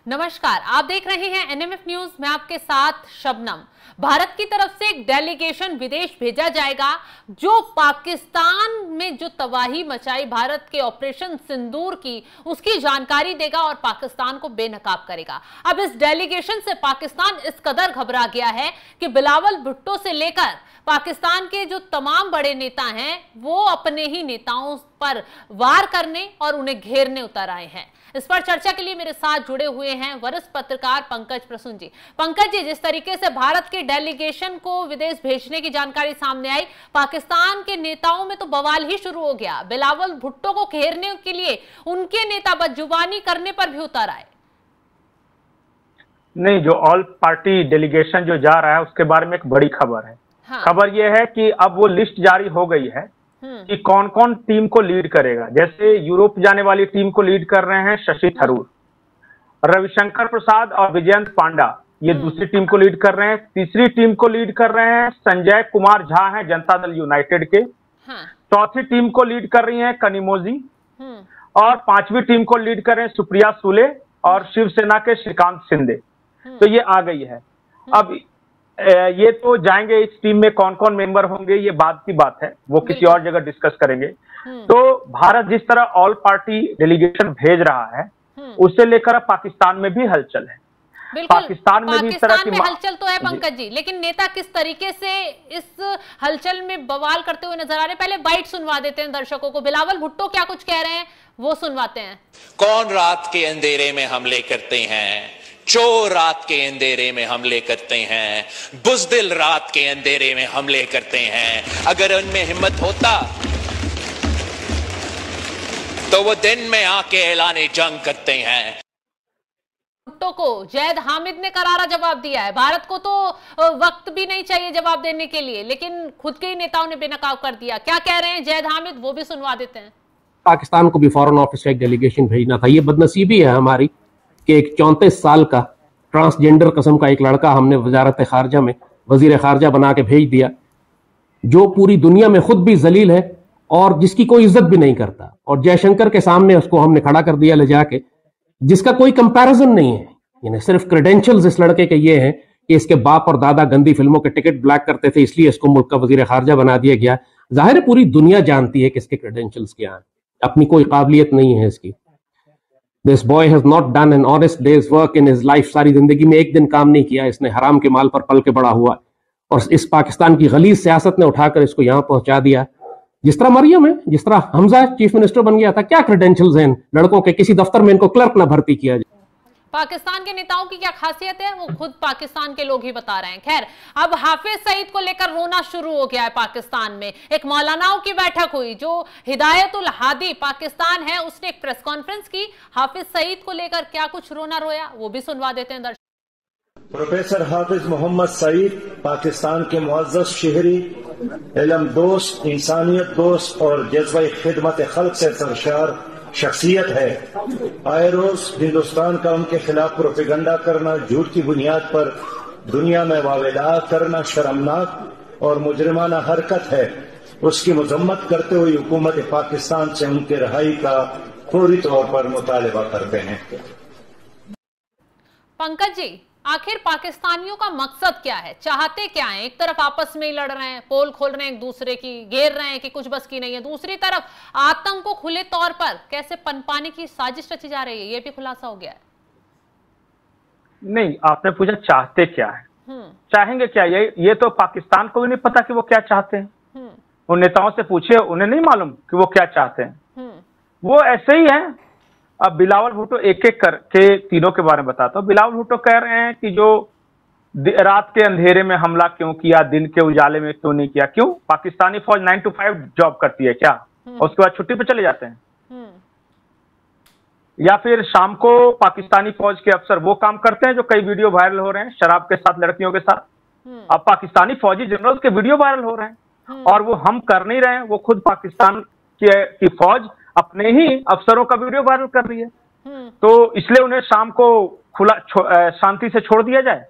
नमस्कार, आप देख रहे हैं एनएमएफ न्यूज। मैं आपके साथ शबनम। भारत की तरफ से एक डेलीगेशन विदेश भेजा जाएगा जो पाकिस्तान में जो तबाही मचाई भारत के ऑपरेशन सिंदूर की उसकी जानकारी देगा और पाकिस्तान को बेनकाब करेगा। अब इस डेलीगेशन से पाकिस्तान इस कदर घबरा गया है कि बिलावल भुट्टो से लेकर पाकिस्तान के जो तमाम बड़े नेता हैं वो अपने ही नेताओं पर वार करने और उन्हें घेरने उतर आए हैं। इस पर चर्चा के लिए मेरे साथ जुड़े हुए हैं वरिष्ठ पत्रकार पंकज प्रसून जी। पंकज जी, जिस तरीके से भारत के डेलीगेशन को विदेश भेजने की जानकारी सामने आई, पाकिस्तान के नेताओं में तो बवाल ही शुरू हो गया। बिलावल भुट्टो को घेरने के लिए उनके नेता बदजुबानी करने पर भी उतर आए। नहीं, जो ऑल पार्टी डेलीगेशन जो जा रहा है उसके बारे में एक बड़ी खबर है। हाँ। खबर यह है कि अब वो लिस्ट जारी हो गई है कि कौन कौन टीम को लीड करेगा। जैसे यूरोप जाने वाली टीम को लीड कर रहे हैं शशि थरूर, रविशंकर प्रसाद और विजयंत पांडा, ये दूसरी टीम को लीड कर रहे हैं। तीसरी टीम को लीड कर रहे हैं संजय कुमार झा हैं जनता दल यूनाइटेड के। चौथी टीम को लीड कर रही हैं कनिमोजी और पांचवी टीम को लीड कर रहे हैं सुप्रिया सुले और शिवसेना के श्रीकांत शिंदे। तो ये आ गई है। अब ये तो जाएंगे, इस टीम में कौन कौन मेंबर होंगे ये बाद की बात है, वो किसी और जगह डिस्कस करेंगे। तो भारत जिस तरह ऑल पार्टी डेलीगेशन भेज रहा है उसे लेकर अब पाकिस्तान में भी हलचल है। पाकिस्तान में भी इस तरह की हलचल तो है पंकज जी, लेकिन नेता किस तरीके से इस हलचल में बवाल करते हुए नजर आ रहे हैं। पहले बाइट सुनवा देते हैं दर्शकों को। बिलावल भुट्टो क्या कुछ कह रहे हैं वो सुनवाते हैं। कौन रात के अंधेरे में हमले करते हैं, चोर रात के अंधेरे में हमले करते हैं, बुज़दिल रात के अंधेरे में हमले करते हैं। अगर उनमें हिम्मत होता तो वो दिन में आके ऐलाने जंग करते हैं। भुट्टो को जैद हामिद ने करारा जवाब दिया है। भारत को तो वक्त भी नहीं चाहिए जवाब देने के लिए, लेकिन खुद के ही नेताओं ने बेनकाब कर दिया। क्या कह रहे हैं जैद हामिद, वो भी सुनवा देते हैं। पाकिस्तान को भी फॉरेन ऑफिस से एक डेलीगेशन भेजना था। ये बदनसीबी है हमारी कि एक 34 साल का ट्रांसजेंडर किस्म का एक लड़का हमने वजारत खारजा में वजीर खारजा बना के भेज दिया, जो पूरी दुनिया में खुद भी जलील है और जिसकी कोई इज्जत भी नहीं करता। और जयशंकर के सामने उसको हमने खड़ा कर दिया ले जाके, जिसका कोई कंपैरिजन नहीं है। यानी सिर्फ क्रेडेंशियल्स इस लड़के के ये हैं कि इसके बाप और दादा गंदी फिल्मों के टिकट ब्लैक करते थे, इसलिए इसको मुल्क का वजीर खारजा बना दिया गया। जाहिर है पूरी दुनिया जानती है कि इसके क्रेडेंशियल्स क्या हैं, अपनी कोई काबिलियत नहीं है इसकी। This boy has not done an honest day's work in his life। सारी जिंदगी में एक दिन काम नहीं किया इसने, हराम के माल पर पल के बड़ा हुआ और इस पाकिस्तान की गलीज सियासत ने उठाकर इसको यहां पहुंचा दिया। जिस तरह मरियम है, जिस तरह हमजा चीफ मिनिस्टर बन गया था, क्या क्रेडेंशियल्स हैं लड़कों के, किसी दफ्तर में इनको क्लर्क ना भर्ती किया जाए। पाकिस्तान के नेताओं की क्या खासियत है वो खुद पाकिस्तान के लोग ही बता रहे हैं। खैर, अब हाफिज सईद को लेकर रोना शुरू हो गया है पाकिस्तान में। एक मौलानाओं की बैठक हुई, जो हिदायतुल हादी पाकिस्तान है उसने एक प्रेस कॉन्फ्रेंस की। हाफिज सईद को लेकर क्या कुछ रोना रोया वो भी सुनवा देते हैं दर्शक। प्रोफेसर हाफिज मोहम्मद सईद पाकिस्तान के मुअज़्ज़ज़ शहरी, इल्म दोस्त, इंसानियत दोस्त और जज्बा खिदमत खल्क से सरशार शख्सियत है। आए रोज हिंदुस्तान का उनके खिलाफ प्रोपेगंडा करना, झूठ की बुनियाद पर दुनिया में वावेला करना शर्मनाक और मुजरिमाना हरकत है। उसकी मजम्मत करते हुए हुकूमत पाकिस्तान से उनके रिहाई का फौरी तौर पर मुतालबा करते हैं। पंकज जी, आखिर पाकिस्तानियों का मकसद क्या है, चाहते क्या है? एक तरफ आपस में ही लड़ रहे हैं, पोल खोल रहे हैं एक दूसरे की, घेर रहे हैं कि कुछ बस की नहीं है। दूसरी तरफ आतंक को खुले तौर पर कैसे पनपाने की साजिश रची जा रही है, ये भी खुलासा हो गया है। नहीं, आपने पूछा चाहते क्या है, चाहेंगे क्या? ये तो पाकिस्तान को भी नहीं पता कि वो क्या चाहते हैं। उन नेताओं से पूछे, उन्हें नहीं मालूम कि वो क्या चाहते हैं। वो ऐसे ही है। अब बिलावल भुट्टो एक एक करके तीनों के बारे में बताता हूँ। बिलावल भुट्टो कह रहे हैं कि जो रात के अंधेरे में हमला क्यों किया, दिन के उजाले में क्यों नहीं किया। क्यों? पाकिस्तानी फौज 9 to 5 जॉब करती है क्या? और उसके बाद छुट्टी पे चले जाते हैं? या फिर शाम को पाकिस्तानी फौज के अफसर वो काम करते हैं जो कई वीडियो वायरल हो रहे हैं शराब के साथ, लड़कियों के साथ। अब पाकिस्तानी फौजी जनरल के वीडियो वायरल हो रहे हैं और वो हम कर नहीं रहे हैं, वो खुद पाकिस्तान की फौज अपने ही अफसरों का वीडियो वायरल कर रही है। तो इसलिए उन्हें शाम को खुला शांति से छोड़ दिया जाए।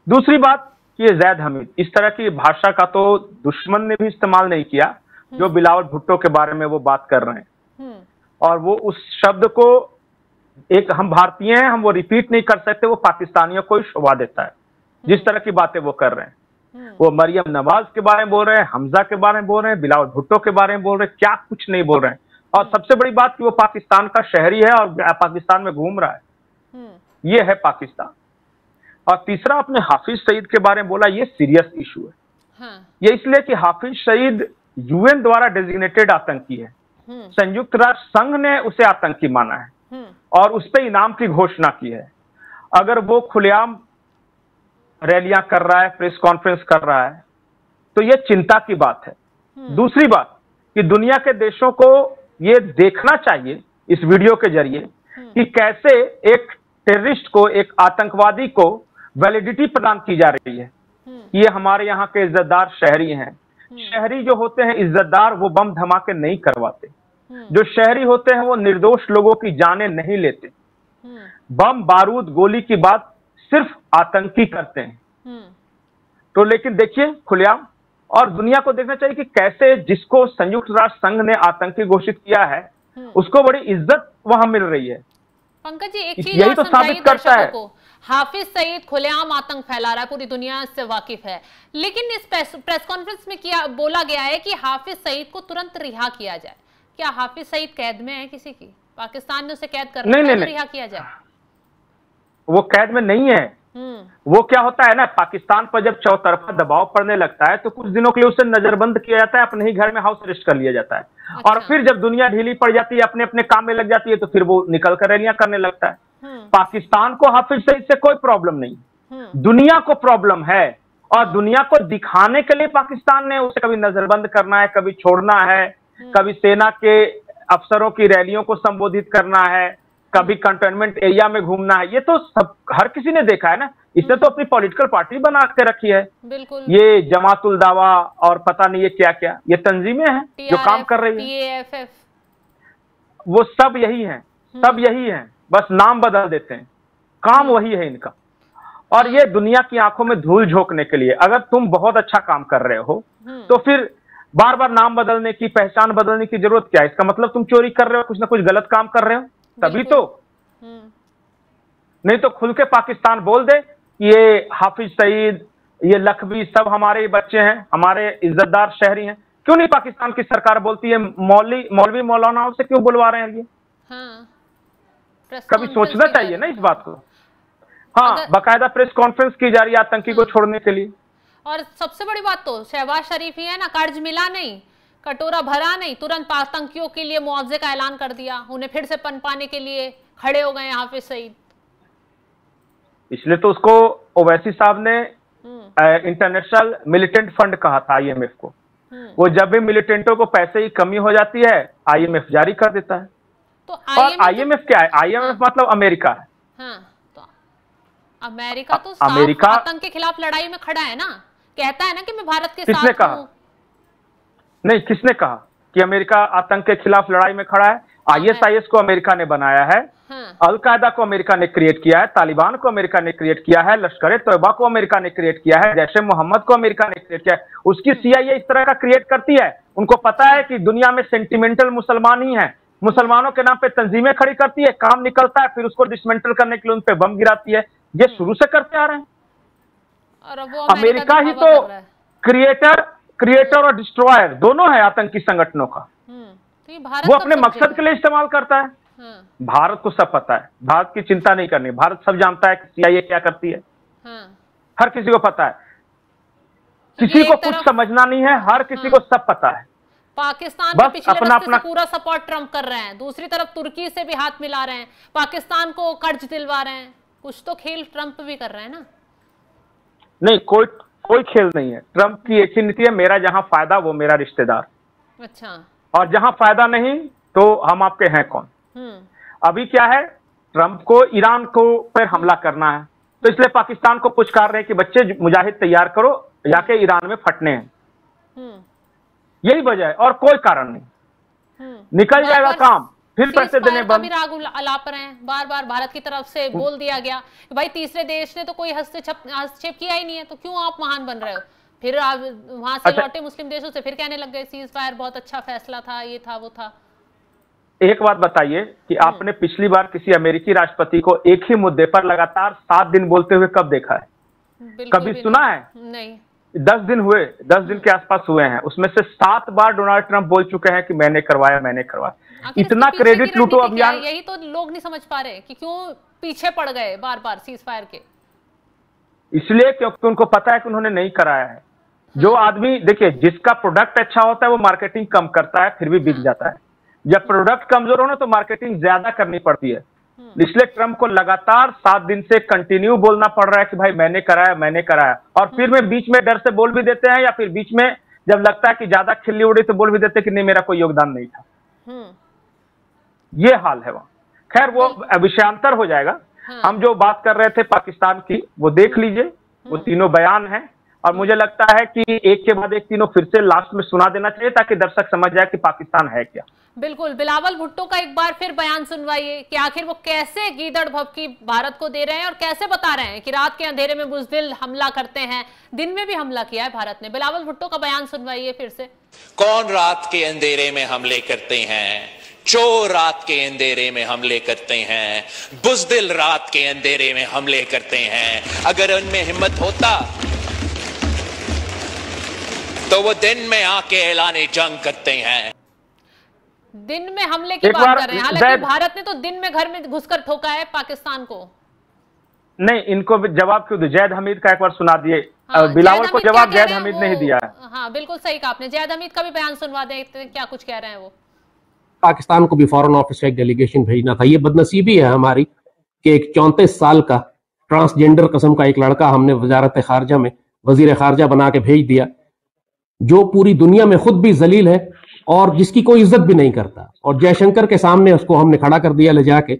दूसरी बात, ये जैद हमीद इस तरह की भाषा का तो दुश्मन ने भी इस्तेमाल नहीं किया जो बिलावल भुट्टो के बारे में वो बात कर रहे हैं। और वो उस शब्द को एक हम भारतीय हैं, हम वो रिपीट नहीं कर सकते, वो पाकिस्तानियों को ही शोभा देता है जिस तरह की बातें वो कर रहे हैं। वो मरियम नवाज के बारे में बोल रहे हैं, हमजा के बारे में बोल रहे हैं, बिलावल भुट्टो के बारे में बोल रहे हैं, क्या कुछ नहीं बोल रहे हैं। और सबसे बड़ी बात कि वो पाकिस्तान का शहरी है और पाकिस्तान में घूम रहा है। ये है पाकिस्तान। और तीसरा, आपने हाफिज सईद के बारे में बोला, ये सीरियस इशू है। ये इसलिए कि हाफिज सईद यूएन द्वारा डेजिग्नेटेड आतंकी है। संयुक्त राष्ट्र संघ ने उसे आतंकी माना है और उस पर इनाम की घोषणा की है। अगर वो खुलेआम रैलियां कर रहा है, प्रेस कॉन्फ्रेंस कर रहा है, तो ये चिंता की बात है। दूसरी बात कि दुनिया के देशों को ये देखना चाहिए इस वीडियो के जरिए कि कैसे एक टेररिस्ट को, एक आतंकवादी को वैलिडिटी प्रदान की जा रही है। ये हमारे यहाँ के इज्जतदार शहरी हैं। शहरी जो होते हैं इज्जतदार, वो बम धमाके नहीं करवाते। जो शहरी होते हैं वो निर्दोष लोगों की जानें नहीं लेते। बम बारूद गोली की बात सिर्फ आतंकी करते हैं। तो लेकिन देखिए खुलेआम, और दुनिया को देखना चाहिए कि कैसे जिसको संयुक्त राष्ट्र संघ ने आतंकी घोषित किया है उसको बड़ी इज्जत वहां मिल रही है। पंकज जी, एक चीज यही तो साबित करता है। हाफिज सईद खुलेआम आतंक फैला रहा है, पूरी दुनिया इससे वाकिफ है, लेकिन इस प्रेस कॉन्फ्रेंस में बोला गया है कि हाफिज सईद को तुरंत रिहा किया जाए। क्या हाफिज सईद कैद में है किसी की? पाकिस्तान ने उसे कैद कर रखा है, रिहा किया जाए? वो कैद में नहीं है। वो क्या होता है ना, पाकिस्तान पर जब चौतरफा दबाव पड़ने लगता है तो कुछ दिनों के लिए उसे नजरबंद किया जाता है, अपने ही घर में हाउस अरेस्ट कर लिया जाता है। अच्छा। और फिर जब दुनिया ढीली पड़ जाती है, अपने अपने काम में लग जाती है, तो फिर वो निकल कर रैलियां करने लगता है। पाकिस्तान को हाफिज सईद से कोई प्रॉब्लम नहीं, दुनिया को प्रॉब्लम है। और दुनिया को दिखाने के लिए पाकिस्तान ने उसे कभी नजरबंद करना है, कभी छोड़ना है, कभी सेना के अफसरों की रैलियों को संबोधित करना है, कभी कंटेनमेंट एरिया में घूमना है। ये तो सब हर किसी ने देखा है ना। इसने तो अपनी पॉलिटिकल पार्टी बना के रखी है। बिल्कुल। ये जमातुल दावा और पता नहीं ये क्या क्या, ये तंजीमें हैं जो काम कर रही है। वो सब यही हैं, सब यही हैं, बस नाम बदल देते हैं, काम वही है इनका। और ये दुनिया की आंखों में धूल झोंकने के लिए, अगर तुम बहुत अच्छा काम कर रहे हो तो फिर बार बार नाम बदलने की, पहचान बदलने की जरूरत क्या है? इसका मतलब तुम चोरी कर रहे हो, कुछ ना कुछ गलत काम कर रहे हो, तभी तो। नहीं तो खुल के पाकिस्तान बोल दे ये हाफिज सईद, ये लखवी सब हमारे बच्चे हैं, हमारे इज्जतदार शहरी हैं। क्यों नहीं पाकिस्तान की सरकार बोलती है? मौलवी मौलानाओं से क्यों बुलवा रहे हैं ये? कभी सोचना चाहिए ना इस बात को। हाँ, बाकायदा प्रेस कॉन्फ्रेंस की जा रही है आतंकी को छोड़ने के लिए। और सबसे बड़ी बात तो शहबाज शरीफ ही है ना, कर्ज मिला नहीं, कटोरा भरा नहीं, तुरंत आतंकियों के लिए मुआवजे का ऐलान कर दिया, उन्हें फिर से पनपाने के लिए खड़े हो गए हाफिज सईद। इसलिए तो उसको ओवैसी साहब ने इंटरनेशनल मिलिटेंट फंड कहा था IMF को। वो जब भी मिलिटेंटों को पैसे की कमी हो जाती है IMF जारी कर देता है। तो और IMF क्या है? IMF मतलब अमेरिका है। तो अमेरिका तो अमेरिका आतंक के खिलाफ लड़ाई में खड़ा है ना, कहता है ना कि मैं भारत के साथ हूं। किसने कहा? नहीं, किसने कहा कि अमेरिका आतंक के खिलाफ लड़ाई में खड़ा है? ISIS को अमेरिका ने बनाया है, अलकायदा को अमेरिका ने क्रिएट किया है, तालिबान को अमेरिका ने क्रिएट किया है, लश्कर तैयबा को अमेरिका ने क्रिएट किया है, जैश ए मोहम्मद को अमेरिका ने क्रिएट किया है। उसकी CIA इस तरह का क्रिएट करती है। उनको पता है कि दुनिया में सेंटिमेंटल मुसलमान ही है, मुसलमानों के नाम पे तंजीमें खड़ी करती है, काम निकलता है, फिर उसको डिसमेंटल करने के लिए उन पे बम गिराती है। ये शुरू से करते आ रहे हैं। और वो अमेरिका ही तो क्रिएटर और डिस्ट्रॉयर दोनों है आतंकी संगठनों का। तो वो अपने मकसद के लिए इस्तेमाल करता है। भारत को सब पता है, भारत की चिंता नहीं करनी। भारत सब जानता है कि CIA क्या करती है। हर किसी को पता है, किसी को कुछ समझना नहीं है, हर किसी को सब पता है। पाकिस्तान के पिछले रस्ते से पूरा सपोर्ट ट्रंप कर रहे हैं, दूसरी तरफ तुर्की से भी हाथ मिला रहे हैं, पाकिस्तान को कर्ज दिलवा रहे हैं। कुछ तो खेल ट्रंप भी कर रहे हैं ना। नहीं, कोई खेल नहीं है। ट्रंप की एक ही नीति है, मेरा जहां फायदा वो मेरा रिश्तेदार। अच्छा। और जहां फायदा नहीं तो हम आपके हैं कौन। अभी क्या है, ट्रंप को ईरान को पर हमला करना है, तो इसलिए पाकिस्तान को पुचकार रहे हैं कि बच्चे मुजाहिद तैयार करो, जाके ईरान में फटने हैं। यही वजह है और कोई कारण नहीं। निकल जाएगा काम, फिर पैसे देने बंद। राग अलाप रहे हैं, बार बार भारत की तरफ से बोल दिया गया कि भाई तीसरे देश ने तो कोई हस्तक्षेप किया ही नहीं है, तो क्यों आप महान बन रहे हो? फिर आप वहां से लौटे मुस्लिम देशों से फिर कहने लग गए सीज फायर बहुत अच्छा फैसला था, ये था वो था। एक बात बताइए कि आपने पिछली बार किसी अमेरिकी राष्ट्रपति को एक ही मुद्दे पर लगातार 7 दिन बोलते हुए कब देखा है? कभी सुना है? नहीं। 10 दिन हुए, 10 दिन के आसपास हुए हैं, उसमें से 7 बार डोनाल्ड ट्रंप बोल चुके हैं कि मैंने करवाया, मैंने करवाया। इतना क्रेडिट लूटो अभियान, यही तो लोग नहीं समझ पा रहे कि क्यों पीछे पड़ गए बार बार सीज फायर के। इसलिए क्योंकि उनको पता है कि उन्होंने नहीं कराया है। जो आदमी, देखिए, जिसका प्रोडक्ट अच्छा होता है वो मार्केटिंग कम करता है, फिर भी बिक जाता है। जब प्रोडक्ट कमजोर हो ना तो मार्केटिंग ज्यादा करनी पड़ती है। इसलिए ट्रंप को लगातार 7 दिन से कंटिन्यू बोलना पड़ रहा है कि भाई मैंने कराया, मैंने कराया। और फिर में बीच में डर से बोल भी देते हैं, या फिर बीच में जब लगता है कि ज्यादा खिल्ली उड़ी तो बोल भी देते हैं कि नहीं, मेरा कोई योगदान नहीं था। ये हाल है वहां। खैर, वो विषयांतर हो जाएगा। हम जो बात कर रहे थे पाकिस्तान की, वो देख लीजिए, वो तीनों बयान हैं। और मुझे लगता है कि एक के बाद एक तीनों फिर से लास्ट में सुना देना चाहिए, ताकि दर्शक समझ जाए कि पाकिस्तान है क्या। बिल्कुल। बिलावल भुट्टो का एक बार फिर बयान सुनवाइए कि आखिर वो कैसे गीदड़ भभकी भारत को दे रहे हैं और कैसे बता रहे हैं कि रात के अंधेरे में बुज़दिल हमला करते हैं। दिन में भी हमला किया है भारत ने। बिलावल भुट्टो का बयान सुनवाइए फिर से। कौन रात के अंधेरे में हमले करते हैं? चोर रात के अंधेरे में हमले करते हैं, बुज़दिल रात के अंधेरे में हमले करते हैं। अगर उनमें हिम्मत होता तो वो दिन में आके ऐलाने जंग करते हैं। दिन में हमले की बात कर रहे हैं, हालांकि भारत ने तो दिन में घर में घुसकर ठोका है पाकिस्तान को। नहीं, इनको जवाब क्यों दिया? जैद हमीद का एक बार सुना दिए। बिलावल को जवाब जैद हमीद ने ही दिया है। हाँ, बिल्कुल सही कहा आपने। जैद हमीद का भी बयान सुनवा दें, क्या कुछ कह रहे हैं वो। पाकिस्तान को भी फॉरेन ऑफिस का एक डेलीगेशन भेजना था। ये बदनसीबी है हमारी कि एक 34 साल का ट्रांसजेंडर किस्म का एक लड़का हमने वजारत खारजा में वजीर खारजा बना के भेज दिया, जो पूरी दुनिया में खुद भी जलील है और जिसकी कोई इज्जत भी नहीं करता। और जयशंकर के सामने उसको हमने खड़ा कर दिया ले जाके,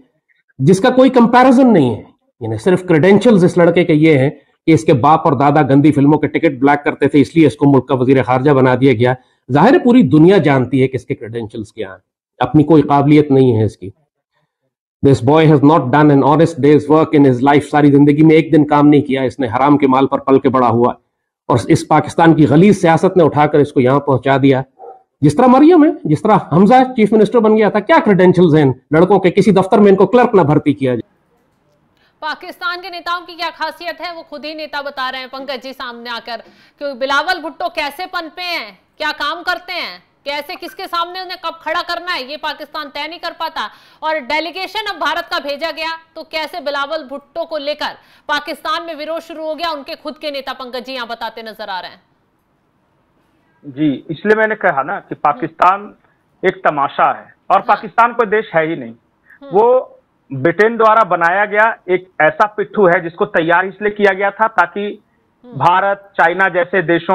जिसका कोई कंपैरिजन नहीं है। यानी सिर्फ क्रेडेंशियल्स इस लड़के के ये हैं कि इसके बाप और दादा गंदी फिल्मों के टिकट ब्लैक करते थे, इसलिए इसको मुल्क का वजीर खारजा बना दिया गया। जाहिर है पूरी दुनिया जानती है कि इसके क्रेडेंशियल्स क्या हैं, अपनी कोई काबिलियत नहीं है इसकी। This boy has not done an honest days work in his life. सारी जिंदगी में एक दिन काम नहीं किया इसने, हराम के माल पर पल के बड़ा हुआ। और इस पाकिस्तान की गलीज सियासत ने उठाकर इसको यहां पहुंचा दिया। जिस तरह मरियम है, जिस तरह हमजा चीफ मिनिस्टर बन गया था, क्या क्रेडेंशियल्स हैं लड़कों के? किसी दफ्तर में इनको क्लर्क ना भर्ती किया जाए। पाकिस्तान के नेताओं की क्या खासियत है वो खुद ही नेता बता रहे हैं पंकज जी सामने आकर, कि बिलावल भुट्टो कैसे पनपे हैं, क्या काम करते हैं, कैसे किसके सामने उन्हें कब खड़ा करना है, ये पाकिस्तान तय नहीं कर पाता। और डेलीगेशन अब भारत का भेजा गया तो कैसे बिलावल भुट्टो को लेकर पाकिस्तान में विरोध शुरू हो गया, उनके खुद के नेता पंकज जी यहाँ बताते नजर आ रहे हैं। जी, इसलिए मैंने कहा ना कि पाकिस्तान एक तमाशा है, और पाकिस्तान कोई देश है ही नहीं। वो ब्रिटेन द्वारा बनाया गया एक ऐसा पिट्ठू है जिसको तैयार इसलिए किया गया था ताकि भारत, चाइना जैसे देश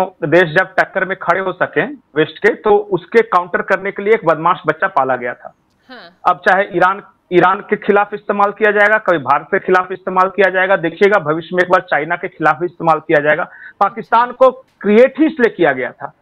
जब टक्कर में खड़े हो सके वेस्ट के, तो उसके काउंटर करने के लिए एक बदमाश बच्चा पाला गया था। अब चाहे ईरान के खिलाफ इस्तेमाल किया जाएगा, कभी भारत के खिलाफ इस्तेमाल किया जाएगा, देखिएगा भविष्य में एक बार चाइना के खिलाफ भी इस्तेमाल किया जाएगा। पाकिस्तान को क्रिएट ही इसलिए किया गया था।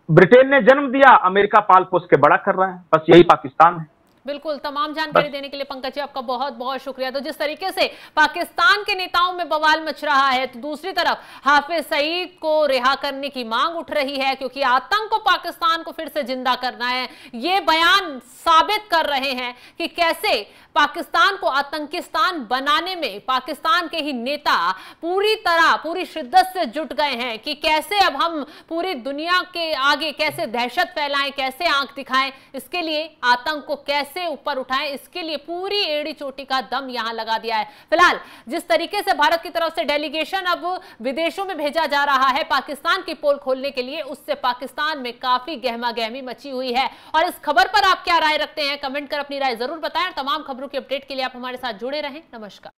ब्रिटेन ने जन्म दिया, अमेरिका पाल पोस के बड़ा कर रहा है, बस यही पाकिस्तान है। बिल्कुल। तमाम जानकारी देने के लिए पंकज जी आपका बहुत बहुत शुक्रिया। तो जिस तरीके से पाकिस्तान के नेताओं में बवाल मच रहा है, तो दूसरी तरफ हाफिज सईद को रिहा करने की मांग उठ रही है, क्योंकि आतंक को पाकिस्तान को फिर से जिंदा करना है। ये बयान साबित कर रहे हैं कि कैसे पाकिस्तान को आतंकिस्तान बनाने में पाकिस्तान के ही नेता पूरी तरह, पूरी शिद्दत से जुट गए हैं कि कैसे अब हम पूरी दुनिया के आगे कैसे दहशत फैलाएं, कैसे आंख दिखाएं, इसके लिए आतंक को कैसे ऊपर उठाएं, इसके लिए पूरी एड़ी चोटी का दम यहां लगा दिया है। फिलहाल जिस तरीके से भारत की तरफ से डेलीगेशन अब विदेशों में भेजा जा रहा है पाकिस्तान की पोल खोलने के लिए, उससे पाकिस्तान में काफी गहमा गहमी मची हुई है। और इस खबर पर आप क्या राय रखते हैं, कमेंट कर अपनी राय जरूर बताएं। तमाम खबरों की अपडेट के लिए आप हमारे साथ जुड़े रहें। नमस्कार।